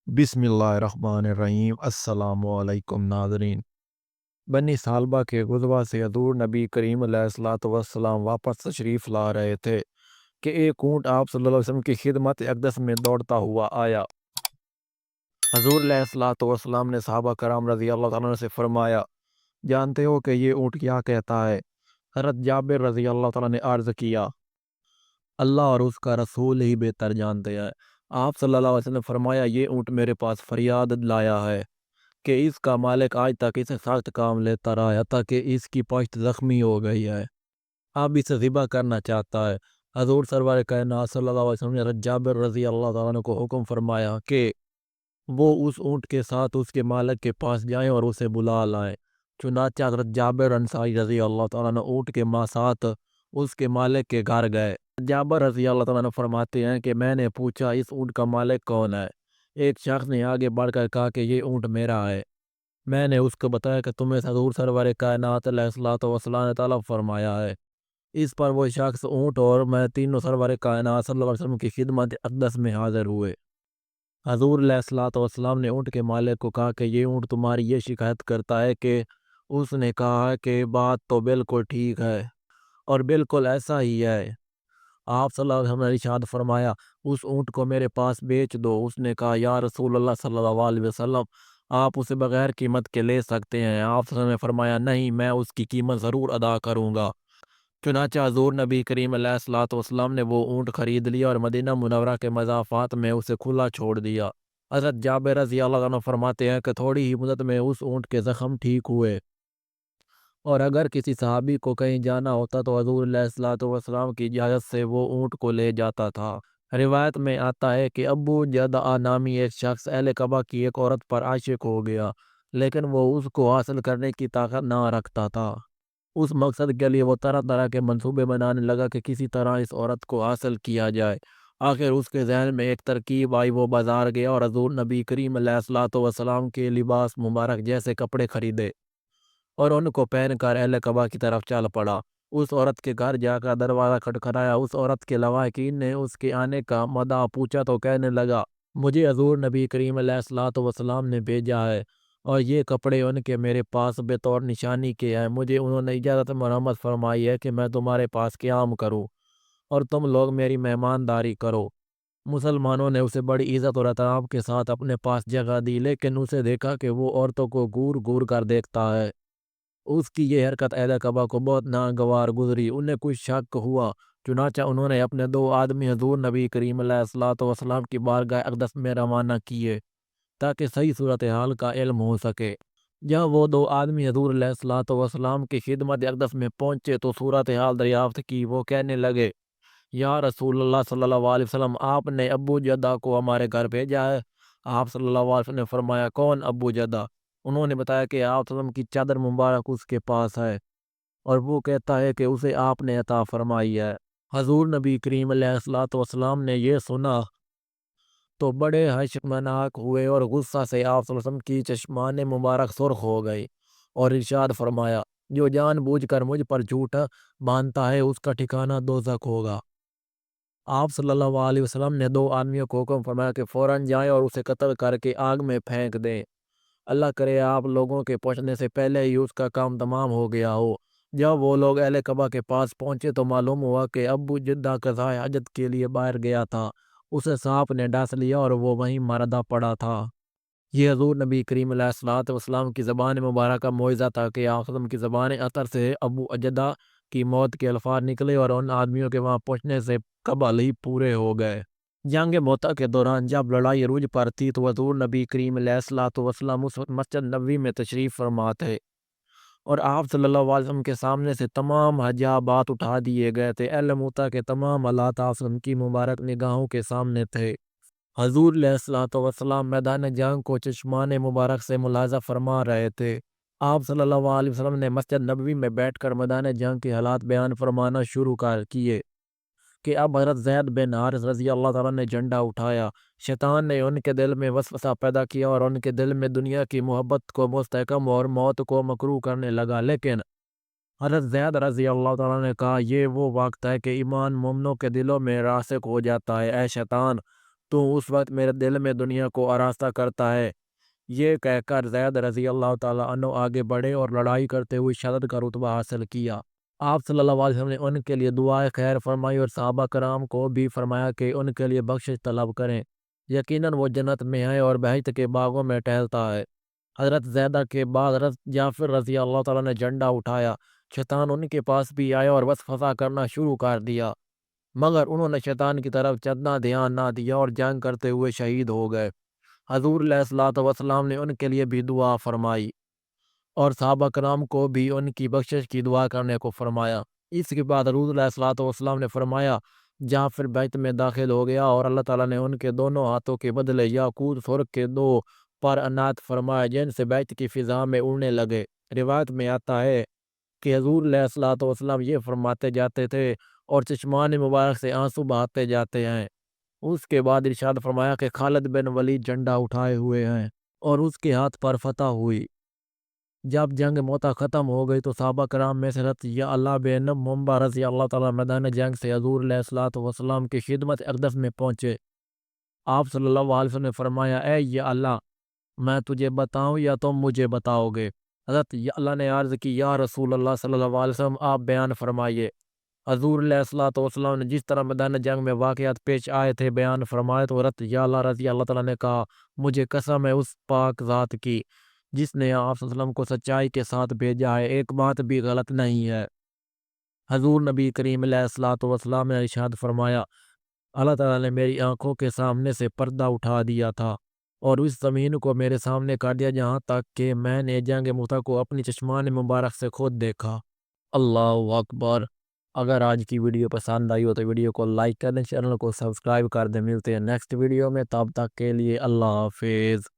बिस्मिल्लाहिर्रहमानिर्रहीम। अस्सलामु अलैकुम नाज़रीन। बनी सालबा के गुज़वा से हज़ूर नबी करीम अलैहिस्सलातु वस्सलाम वापस तशरीफ़ ला रहे थे कि एक ऊँट आप सल्लल्लाहु अलैहि वसल्लम की खिदमत अक़दस में दौड़ता हुआ आया। हज़ूर अलैहिस्सलातु वस्सलाम ने सहाबा कराम रज़ी अल्लाह तआला अन्हुम से फरमाया, जानते हो कि ये ऊँट क्या कहता है? हज़रत जाबिर रज़ी अल्लाह तआला ने अर्ज़ किया, अल्लाह और उसका रसूल ही बेहतर जानते हैं। आप सल्लल्लाहु अलैहि वसल्लम ने फरमाया, ये ऊँट मेरे पास फरियाद लाया है कि इसका मालिक आज तक इसे सख्त काम लेता रहा है, हत्ता कि इसकी पश्त ज़ख्मी हो गई है, अब इसे ज़िबा करना चाहता है। हज़ूर सरवर कायनात सल्लल्लाहु अलैहि वसल्लम ने हज़रत जाबिर रज़ी अल्लाह तआला अन्हु को हुक्म फरमाया कि वो उस ऊँट के साथ उसके मालिक के पास जाएं और उसे बुला लाएं। चुनांचे हज़रत जाबिर अंसारी रज़ी अल्लाह तआला अन्हु ऊँट के साथ उसके मालिक के घर गए। जाबिर रज़ी अल्लाह तआला अन्हु फरमाते हैं कि मैंने पूछा, इस ऊँट का मालिक कौन है? एक शख्स ने आगे बढ़कर कहा कि ये ऊँट मेरा है। मैंने उसको बताया कि तुम्हें हज़ूर सरवर कायनात अलैहिस्सलातु वस्सलाम ने तलब फरमाया है। इस पर वो शख्स ऊँट और मैं तीनों सरवर कायनात सल्लल्लाहु अलैहि वसल्लम की खिदमत अक़दस में हाज़िर हुए। हज़ूर अलैहिस्सलातु वस्सलाम ने ऊँट के मालिक को कहा कि ये ऊँट तुम्हारी ये शिकायत करता है कि उसने कहा है कि बात तो बिल्कुल ठीक है और बिल्कुल ऐसा ही है। आप सल्लल्लाहु अलैहि वसल्लम ने इरशाद फरमाया, उस ऊँट को मेरे पास बेच दो। उसने कहा, या रसूल अल्लाह सल्लल्लाहु अलैहि वसल्लम, आप उसे बगैर कीमत के ले सकते हैं। आप सल्लल्लाहु अलैहि वसल्लम ने फरमाया, नहीं, मैं उसकी कीमत ज़रूर अदा करूँगा। चुनांचे हज़ूर नबी करीम अलैहिस्सलातु वस्सलाम ने वो ऊँट खरीद लिया और मदीना मुनव्वरा के मज़ाफ़ात में उसे खुला छोड़ दिया। हज़रत जाबिर रज़ी अल्लाह अन्हु फरमाते हैं कि थोड़ी ही मुद्दत में उस ऊँट के ज़ख्म ठीक हुए और अगर किसी सहाबी को कहीं जाना होता तो हज़ूर अलैहिस्सलातु वस्सलाम की इजाज़त से वो ऊँट को ले जाता था। रिवायत में आता है कि अबू जदआ नामी एक शख्स अहले कबा की एक औरत पर आशिक हो गया, लेकिन वो उसको हासिल करने की ताकत ना रखता था। उस मकसद के लिए वो तरह तरह के मंसूबे बनाने लगा कि किसी तरह इस औरत को हासिल किया जाए। आखिर उसके जहन में एक तरकीब आई, वो बाजार गया और हज़ूर नबी करीम अलैहिस्सलातु वस्सलाम के लिबास मुबारक जैसे कपड़े खरीदे और उनको पहनकर अहले कबा की तरफ चल पड़ा। उस औरत के घर जाकर दरवाज़ा खटखटाया। उस औरत के लवाहिकीन ने उसके आने का मदा पूछा तो कहने लगा, मुझे हज़ूर नबी करीम अलैहिस्सलातु वस्सलाम ने भेजा है और ये कपड़े उनके मेरे पास बतौर निशानी के हैं। मुझे उन्होंने इजाज़त मरहमत फरमाई है कि मैं तुम्हारे पास क़याम करूँ और तुम लोग मेरी मेहमानदारी करो। मुसलमानों ने उसे बड़ी इज़्ज़त और एहतराम के साथ अपने पास जगह दी, लेकिन उसे देखा कि वो औरतों को घूर घूर कर देखता है। उसकी ये हरकत अहले कबा को बहुत नागवार गुजरी। उन्हें कुछ शक हुआ। चुनांचे उन्होंने अपने दो आदमी हज़ूर नबी करीम अलैहिस्सलातु वस्सलाम की बारगाह अक़दस में रवाना किए ताकि सही सूरत हाल का इल्म हो सके। जब वो दो आदमी हज़ूर अलैहिस्सलातु वस्सलाम की खिदमत अक़दस में पहुँचे तो सूरत हाल दरियाफ्त की। वो कहने लगे, या रसूल अल्लाह सल्लल्लाहु अलैहि वसल्लम, आपने अबू जदा को हमारे घर भेजा है। आप सल्लल्लाहु अलैहि वसल्लम ने फरमाया, कौन अबू जदा? उन्होंने बताया कि आप सल्लम की चादर मुबारक उसके पास है और वो कहता है कि उसे आपने अता फरमाई है। हज़ूर नबी करीम अलैहिस्सलातु वस्सलाम ने ये सुना तो बड़े हशमनाक हुए और गुस्सा से आप सल्लल्लाहु अलैहि वसल्लम की चश्मान मुबारक सुर्ख हो गई और इरशाद फरमाया, जो जानबूझकर मुझ पर झूठ बांधता है उसका ठिकाना दोज़ख होगा। आप सल्लल्लाहु अलैहि वसल्लम ने दो आदमियों को हुक्म फरमाया कि फ़ौरन जाएं और उसे कत्ल करके आग में फेंक दें। अल्लाह करे आप लोगों के पहुंचने से पहले ही उसका काम तमाम हो गया हो। जब वो लोग अहले कबा के पास पहुंचे तो मालूम हुआ कि अबू जिद्दा कज़ाए हजत के लिए बाहर गया था। उसे सांप ने डस लिया और वो वहीं मरदा पड़ा था। ये हज़ूर नबी करीम अलैहिस्सलातु वस्सलाम की ज़बान मुबारक का मोइज़ा था कि आप सल्लम की ज़बान अतर से अबू अजदा की मौत के अल्फाज निकले और उन आदमियों के वहाँ पहुँचने से कबल ही पूरे हो गए। जंग मोता के दौरान जब लड़ाई अरूज पर थी तो हज़ूर नबी करीम अलैहिस्सलातु वस्सलाम उस वक्त मस्जिद नबवी में तशरीफ़ फरमा थे और आप सल्लल्लाहु अलैहि वसल्लम के सामने से तमाम हजाबात उठा दिए गए थे। अहले मूता के तमाम हालात आप सल्लम की मुबारक निगाहों के सामने थे। हज़ूर अलैहिस्सलातु वस्सलाम मैदान जंग को चश्मान मुबारक से मुलाज़ा फरमा रहे थे। आप सल्लल्लाहु अलैहि वसल्लम ने मस्जिद नबवी में बैठकर मैदान जंग के हालात बयान फरमाना शुरू कर किए कि अब हज़रत ज़ैद बिन हारिस रज़ी अल्लाह तआला ने झंडा उठाया। शैतान ने उनके दिल में वसवसा पैदा किया और उनके दिल में दुनिया की मोहब्बत को मुस्तहकम और मौत को मकरूह करने लगा। लेकिन हज़रत ज़ैद रज़ी अल्लाह तआला ने कहा, ये वो वक्त है कि ईमान मोमिनों के दिलों में रासिक हो जाता है। ऐ शैतान, تو اس وقت میرے دل میں دنیا کو آراستہ کرتا ہے۔ یہ کہہ کر زید رضی اللہ تعالیٰ عنہ آگے بڑھے اور لڑائی کرتے ہوئے شہادت کا رتبہ حاصل کیا۔ آپ صلی اللہ علیہ وسلم نے ان کے لیے دعائے خیر فرمائی اور صحابہ کرام کو بھی فرمایا کہ ان کے لیے بخشش طلب کریں، یقیناً وہ جنت میں ہے اور بہشت کے باغوں میں ٹہلتا ہے۔ حضرت زیدہ کے بعد حضرت جعفر رضی اللہ تعالیٰ نے جھنڈا اٹھایا۔ شیطان ان کے پاس بھی آیا اور وسوسہ کرنا شروع کر دیا، مگر انہوں نے شیطان کی طرف چندنا دھیان نہ دیا اور جنگ کرتے ہوئے شہید ہو گئے۔ حضور علیہ الصلوۃ والسلام نے ان کے لیے بھی دعا فرمائی اور صحابہ کرام کو بھی ان کی بخشش کی دعا کرنے کو فرمایا۔ اس کے بعد حضور علیہ الصلوۃ والسلام نے فرمایا جعفر بیت میں داخل ہو گیا اور اللہ تعالیٰ نے ان کے دونوں ہاتھوں کے بدلے یاقوت سرخ کے 2 پر عنایت فرمائے جن سے بیت کی فضا میں اڑنے لگے۔ روایت میں آتا ہے کہ حضور علیہ الصلوۃ والسلام یہ فرماتے جاتے تھے اور چشمان مبارک سے آنسو بہاتے جاتے ہیں۔ اس کے بعد ارشاد فرمایا کہ خالد بن ولید جھنڈا اٹھائے ہوئے ہیں اور اس کے ہاتھ پر فتح ہوئی۔ جب جنگ موتا ختم ہو گئی تو صحابہ کرام میں سے حضرت یعلا بن منبع رضی اللہ تعالیٰ میدان جنگ سے حضور علیہ الصلوۃ والسلام کی خدمت اقدس میں پہنچے۔ آپ صلی اللہ علیہ وسلم نے فرمایا اے یعلا، میں تجھے بتاؤں یا تم مجھے بتاؤ گے؟ حضرت یعلا نے عرض کی یا رسول اللہ صلی اللہ علیہ وسلم آپ بیان فرمائیے۔ حضور علیہ الصلوۃ والسلام نے جس طرح میدان جنگ میں واقعات پیش آئے تھے بیان فرمائے تو حضرت یعلا رضی اللہ تعالیٰ نے کہا مجھے قسم ہے اس پاک ذات کی جس نے آپ صلی اللہ علیہ وسلم کو سچائی کے ساتھ بھیجا ہے، ایک بات بھی غلط نہیں ہے۔ حضور نبی کریم علیہ الصلوۃ والسلام نے ارشاد فرمایا اللہ تعالیٰ نے میری آنکھوں کے سامنے سے پردہ اٹھا دیا تھا اور اس زمین کو میرے سامنے کر دیا جہاں تک کہ میں نے جنگ موتا کو اپنی چشمان مبارک سے خود دیکھا۔ اللہ اکبر۔ اگر آج کی ویڈیو پسند آئی ہو تو ویڈیو کو لائک کر دیں، چینل کو سبسکرائب کر دیں۔ ملتے ہیں نیکسٹ ویڈیو میں، تب تک کے لیے اللہ حافظ۔